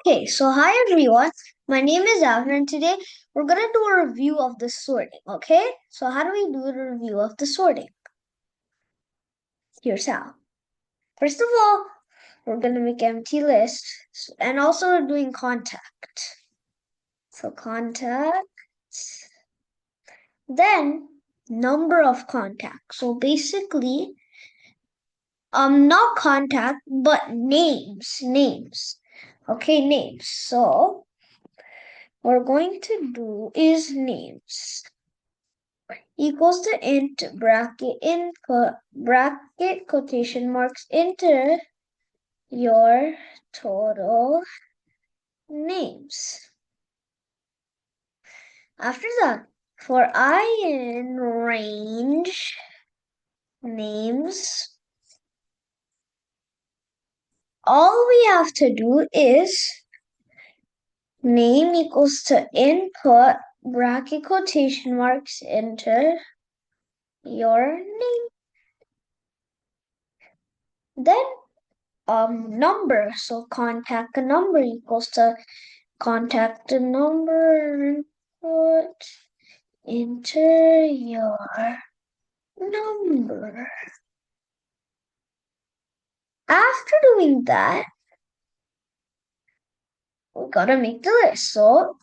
Okay, so hi everyone. My name is Avner and today we're gonna do a review of the sorting. Okay, so how do we do the review of the sorting? Here's how. First of all, we're gonna make empty lists and also we're doing contact. So contact, then number of contacts. So basically, not contact but names. Okay, names. So what we're going to do is names equals to int bracket input bracket quotation marks enter your total names. After that, for I in range names, all we have to do is name equals to input bracket quotation marks enter your name. Then number, so contact a number equals to contact the number input enter your number. After doing that, we gotta make the list. So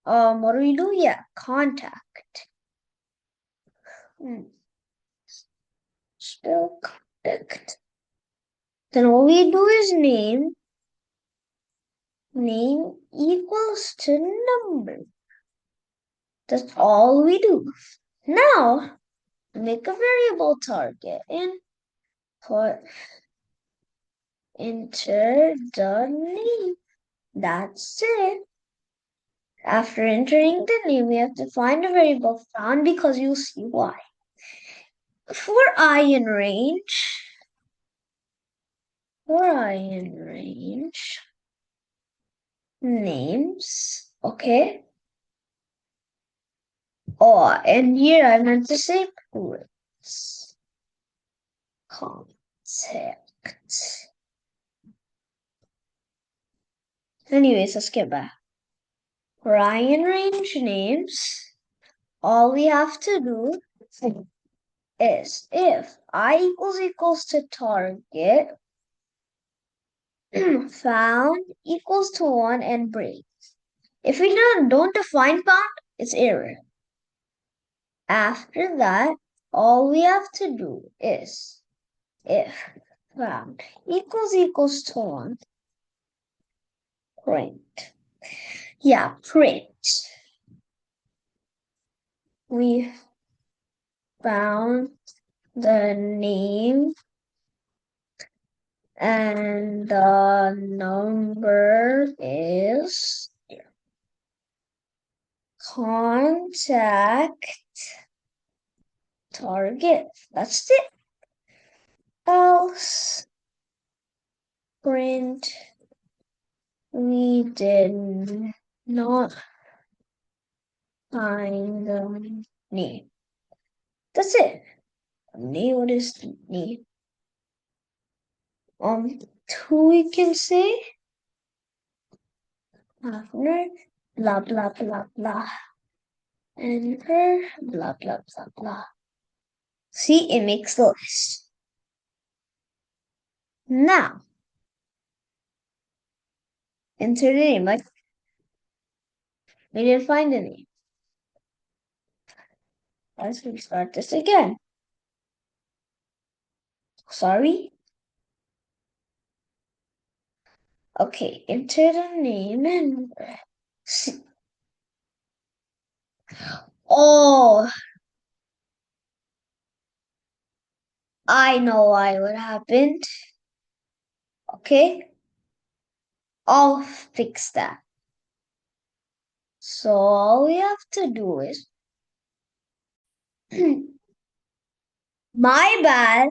what do we do? Yeah, contact. Spell contact. Then what we do is name equals to number. That's all we do. Now make a variable target and put enter the name. That's it. After entering the name, we have to find a variable found because you'll see why. For I in range, names, okay. Oh, and here I meant to say puts contact. Anyways, let's get back. For I in range names, all we have to do is if I equals to target found equals to 1 and break. If we don't define found, it's error. After that, all we have to do is if found equals to 1, print. Yeah, print. We found the name and the number is contact target. That's it. Else print we did not find the name. That's it. Name, what is the name? Two we can say after blah blah blah blah. Enter blah blah blah blah. See, it makes the list. Now, enter the name. Like, we didn't find the name. Let's restart this again. Sorry. Okay, enter the name and see. Oh, I know why what happened. Okay, I'll fix that. So all we have to do is, my bad.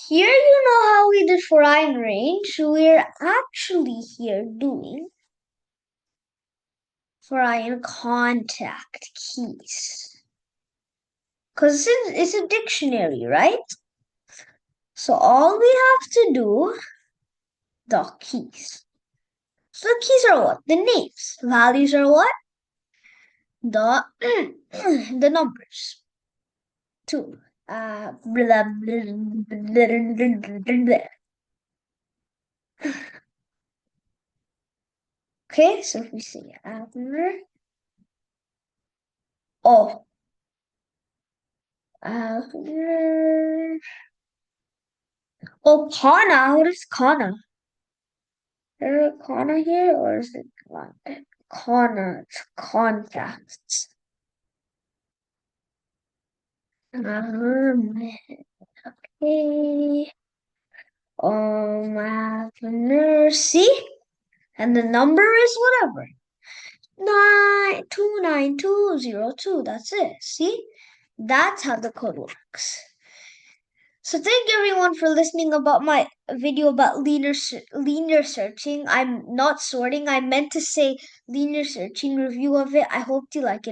Here you know how we did for I in range. We're actually here doing for I in contact keys. Because it's a dictionary, right? So all we have to do the keys. So the keys are what? The names. Values are what? The the numbers. Two. Blah, Okay, so if we say Abner, oh, Abner, oh, Kana, what is Kana? Is there a Kana here, or is it not? Kana, it's contacts. Okay, Abner, see? And the number is whatever. 929202. That's it. See? That's how the code works. So thank you everyone for listening about my video about linear searching. I'm not sorting. I meant to say linear searching review of it. I hope you like it.